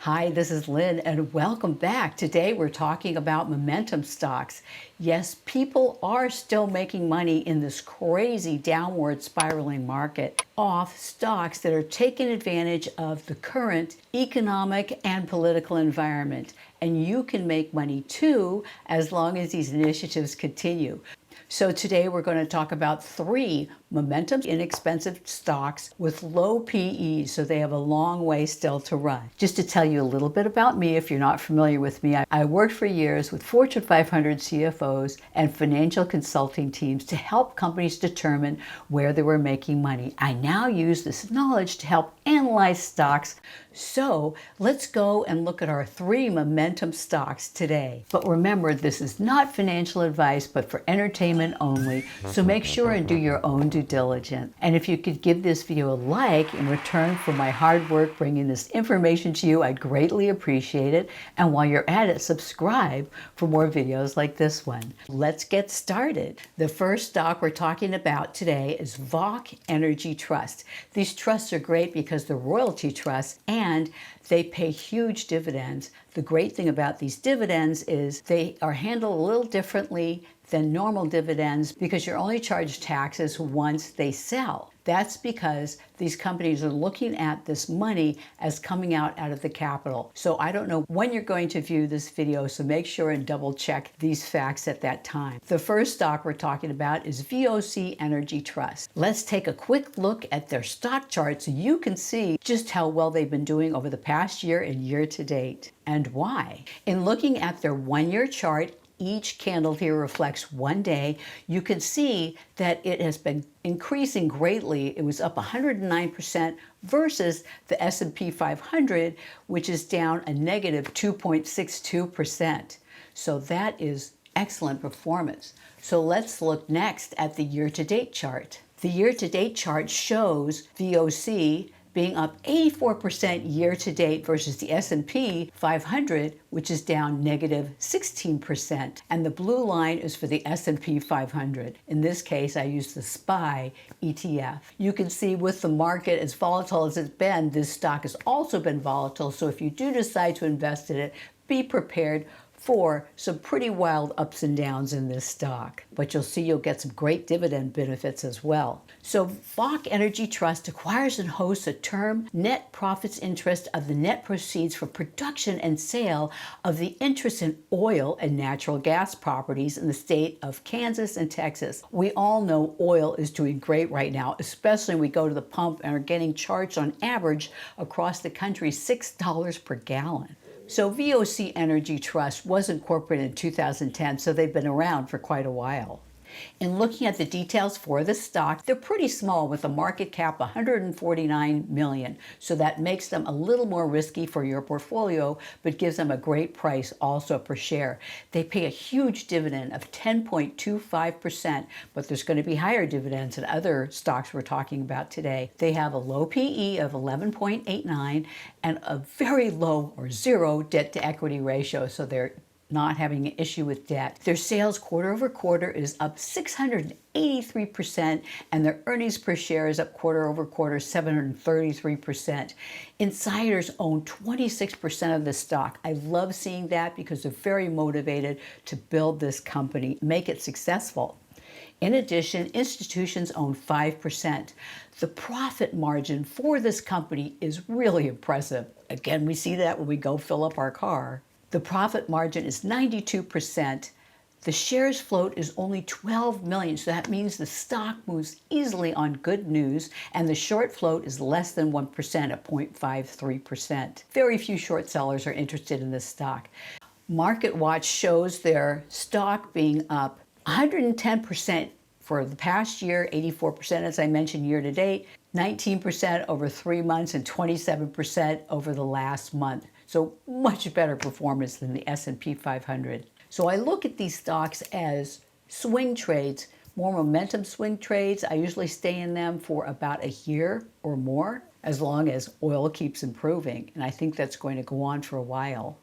Hi, this is Lynn, and welcome back. Today we're talking about momentum stocks. Yes, people are still making money in this crazy downward spiraling market off stocks that are taking advantage of the current economic and political environment. And you can make money too as long as these initiatives continue. So today we're going to talk about 3 momentum inexpensive stocks with low PE, so they have a long way still to run. Just to tell you a little bit about me, if you're not familiar with me, I worked for years with Fortune 500 CFOs and financial consulting teams to help companies determine where they were making money. I now use this knowledge to help analyze stocks. So let's go and look at our 3 momentum stocks today. But remember, this is not financial advice, but for entertainment only. So make sure and do your own due diligence. And if you could give this video a like in return for my hard work bringing this information to you, I'd greatly appreciate it. And while you're at it, subscribe for more videos like this one. Let's get started. The first stock we're talking about today is VOC Energy Trust. These trusts are great because they're royalty trusts and they pay huge dividends. The great thing about these dividends is they are handled a little differently than normal dividends because you're only charged taxes once they sell. That's because these companies are looking at this money as coming out of the capital. So I don't know when you're going to view this video, so make sure and double check these facts at that time. The first stock we're talking about is VOC Energy Trust. Let's take a quick look at their stock chart so you can see just how well they've been doing over the past year and year to date, and why. In looking at their 1-year chart, each candle here reflects 1 day. You can see that it has been increasing greatly. It was up 109% versus the S&P 500, which is down a negative 2.62%. So that is excellent performance. So let's look next at the year-to-date chart. The year-to-date chart shows VOC being up 84% year-to-date versus the S&P 500, which is down negative 16%. And the blue line is for the S&P 500. In this case, I used the SPY ETF. You can see with the market as volatile as it's been, this stock has also been volatile. So if you do decide to invest in it, be prepared for some pretty wild ups and downs in this stock. But you'll see you'll get some great dividend benefits as well. So VOC Energy Trust acquires and hosts a term net profits interest of the net proceeds from production and sale of the interest in oil and natural gas properties in the state of Kansas and Texas. We all know oil is doing great right now, especially when we go to the pump and are getting charged on average across the country $6 per gallon. So VOC Energy Trust was incorporated in 2010, so they've been around for quite a while. In looking at the details for the stock, they're pretty small with a market cap of $149 million. So that makes them a little more risky for your portfolio, but gives them a great price also per share. They pay a huge dividend of 10.25%, but there's going to be higher dividends in other stocks we're talking about today. They have a low PE of 11.89 and a very low or zero debt to equity ratio. So they're not having an issue with debt. Their sales quarter over quarter is up 683%, and their earnings per share is up quarter over quarter 733%. Insiders own 26% of the stock. I love seeing that because they're very motivated to build this company, make it successful. In addition, institutions own 5%. The profit margin for this company is really impressive. Again, we see that when we go fill up our car. The profit margin is 92%. The shares float is only 12 million, so that means the stock moves easily on good news, and the short float is less than 1% at 0.53%. Very few short sellers are interested in this stock. MarketWatch shows their stock being up 110% for the past year, 84% as I mentioned year to date, 19% over 3 months, and 27% over the last month. So much better performance than the S&P 500. So I look at these stocks as swing trades, more momentum swing trades. I usually stay in them for about a year or more, as long as oil keeps improving. And I think that's going to go on for a while.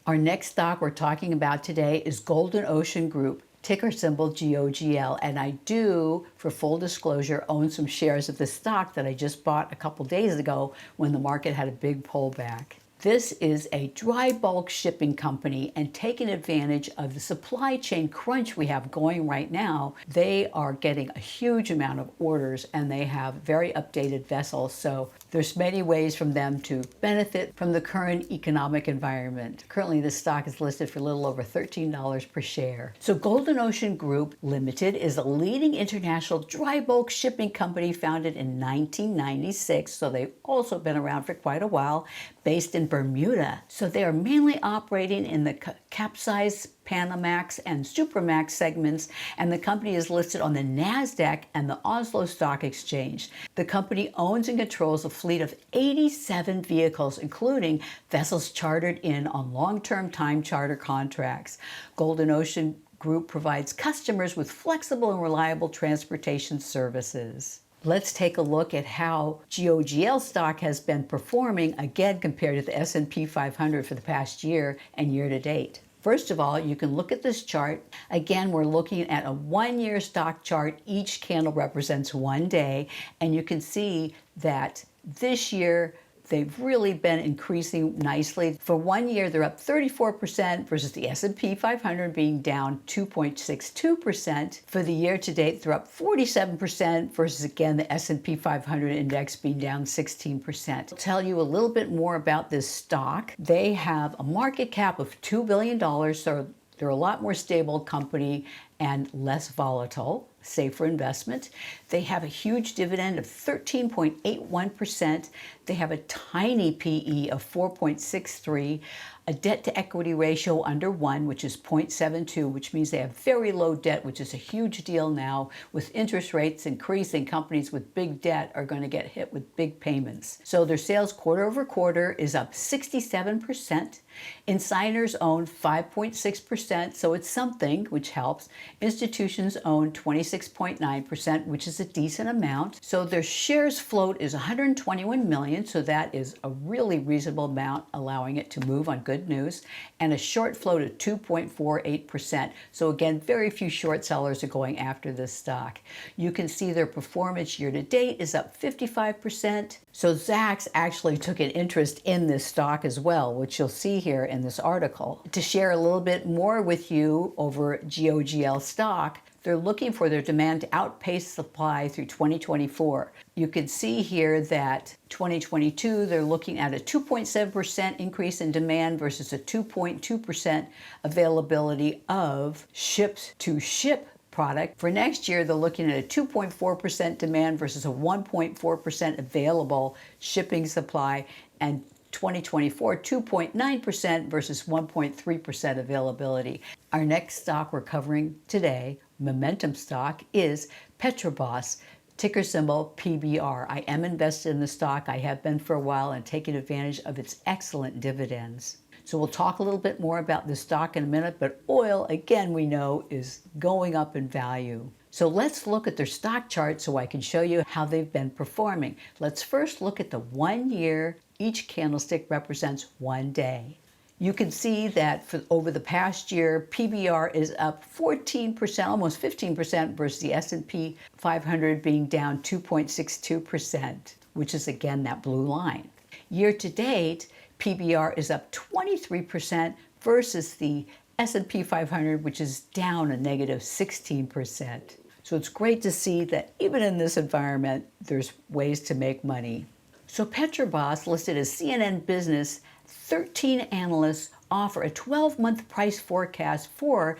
Our next stock we're talking about today is Golden Ocean Group, ticker symbol GOGL. And I do, for full disclosure, own some shares of the stock that I just bought a couple days ago when the market had a big pullback. This is a dry bulk shipping company, and taking advantage of the supply chain crunch we have going right now, they are getting a huge amount of orders and they have very updated vessels. So there's many ways from them to benefit from the current economic environment. Currently, this stock is listed for a little over $13 per share. So Golden Ocean Group Limited is a leading international dry bulk shipping company founded in 1996. So they've also been around for quite a while, based in Bermuda. So they are mainly operating in the Capesize, Panamax, and Supramax segments, and the company is listed on the NASDAQ and the Oslo Stock Exchange. The company owns and controls a fleet of 87 vehicles, including vessels chartered in on long-term time charter contracts. Golden Ocean Group provides customers with flexible and reliable transportation services. Let's take a look at how GOGL stock has been performing, again compared to the S&P 500 for the past year and year to date. First of all, you can look at this chart. Again, we're looking at a one-year stock chart. Each candle represents one day, and you can see that this year they've really been increasing nicely. For 1 year, they're up 34% versus the S&P 500 being down 2.62%. For the year to date, they're up 47% versus, again, the S&P 500 index being down 16%. I'll tell you a little bit more about this stock. They have a market cap of $2 billion, so they're a lot more stable company and less volatile, safer investment. They have a huge dividend of 13.81%. They have a tiny PE of 4.63, a debt to equity ratio under 1, which is 0.72, which means they have very low debt, which is a huge deal now. With interest rates increasing, companies with big debt are going to get hit with big payments. So their sales quarter over quarter is up 67%. Insiders own 5.6%, so it's something, which helps. Institutions own 26.9%, which is a decent amount. So their shares float is 121 million, so that is a really reasonable amount, allowing it to move on good news, and a short float of 2.48%. So again, very few short sellers are going after this stock. You can see their performance year to date is up 55%. So Zacks actually took an interest in this stock as well, which you'll see here in this article. To share a little bit more with you over GOGL stock, they're looking for their demand to outpace supply through 2024. You can see here that 2022, they're looking at a 2.7% increase in demand versus a 2.2% availability of ships-to-ship product. For next year, they're looking at a 2.4% demand versus a 1.4% available shipping supply, and 2024, 2.9% versus 1.3% availability. Our next stock we're covering today, momentum stock, is Petrobras, ticker symbol PBR. I am invested in the stock. I have been for a while and taken advantage of its excellent dividends. So we'll talk a little bit more about this stock in a minute, but oil, again, we know is going up in value. So let's look at their stock chart so I can show you how they've been performing. Let's first look at the 1 year. Each candlestick represents 1 day. You can see that over the past year, PBR is up 14%, almost 15% versus the S&P 500 being down 2.62%, which is again that blue line. Year to date, PBR is up 23% versus the S&P 500, which is down a negative 16%. So it's great to see that even in this environment, there's ways to make money. So Petrobras, listed as CNN Business, 13 analysts offer a 12-month price forecast for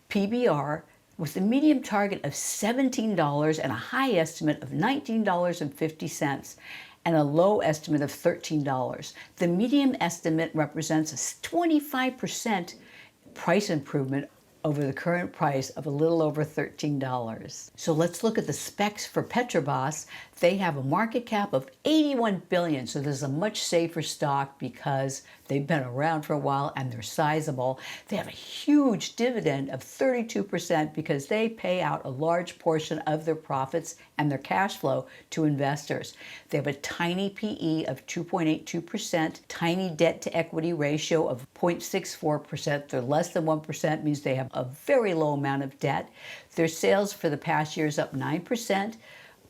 PBR with a medium target of $17 and a high estimate of $19.50 and a low estimate of $13. The medium estimate represents a 25% price improvement over the current price of a little over $13. So let's look at the specs for Petrobras. They have a market cap of 81 billion, so this is a much safer stock because they've been around for a while and they're sizable. They have a huge dividend of 32% because they pay out a large portion of their profits and their cash flow to investors. They have a tiny PE of 2.82%, tiny debt to equity ratio of 0.64%. They're less than 1%, means they have a very low amount of debt. Their sales for the past year is up 9%.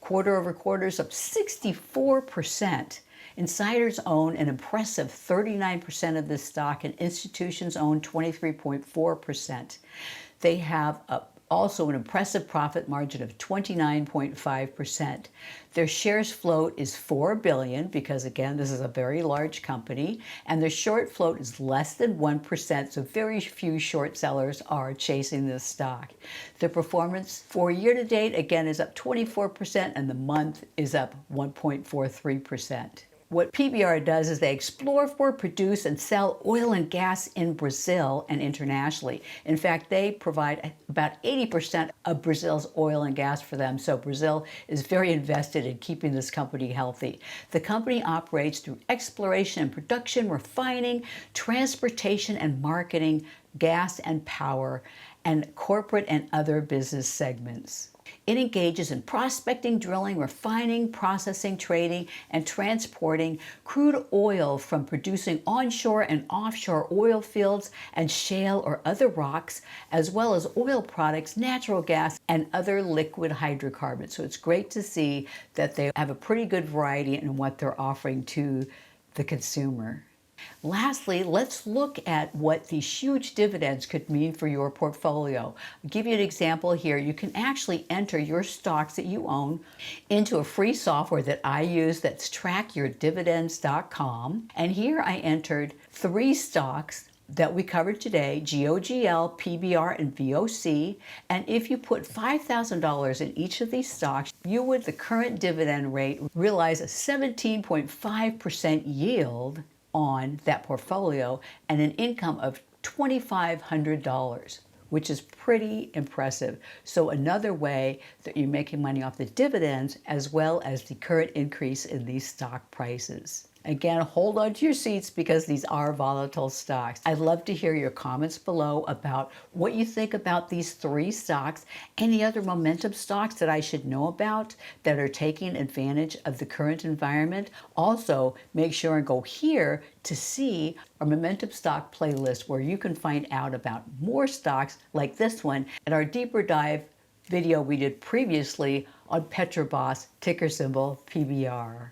Quarter over quarter is up 64%. Insiders own an impressive 39% of this stock, and institutions own 23.4%. They have also an impressive profit margin of 29.5%. Their shares float is $4 billion because, again, this is a very large company, and their short float is less than 1%, so very few short sellers are chasing this stock. The performance for year to date, again, is up 24%, and the month is up 1.43%. What PBR does is they explore for, produce, and sell oil and gas in Brazil and internationally. In fact, they provide about 80% of Brazil's oil and gas for them, so Brazil is very invested in keeping this company healthy. The company operates through exploration and production, refining, transportation and marketing, gas and power, and corporate and other business segments. It engages in prospecting, drilling, refining, processing, trading, and transporting crude oil from producing onshore and offshore oil fields and shale or other rocks, as well as oil products, natural gas, and other liquid hydrocarbons. So it's great to see that they have a pretty good variety in what they're offering to the consumer. Lastly, let's look at what these huge dividends could mean for your portfolio. I'll give you an example here. You can actually enter your stocks that you own into a free software that I use, that's trackyourdividends.com. And here I entered 3 stocks that we covered today: GOGL, PBR, and VOC. And if you put $5,000 in each of these stocks, you would, the current dividend rate, realize a 17.5% yield on that portfolio and an income of $2,500, which is pretty impressive. So another way that you're making money off the dividends as well as the current increase in these stock prices. Again, hold on to your seats because these are volatile stocks. I'd love to hear your comments below about what you think about these 3 stocks. Any other momentum stocks that I should know about that are taking advantage of the current environment? Also, make sure and go here to see our momentum stock playlist, where you can find out about more stocks like this one and our deeper dive video we did previously on Petrobras, ticker symbol PBR.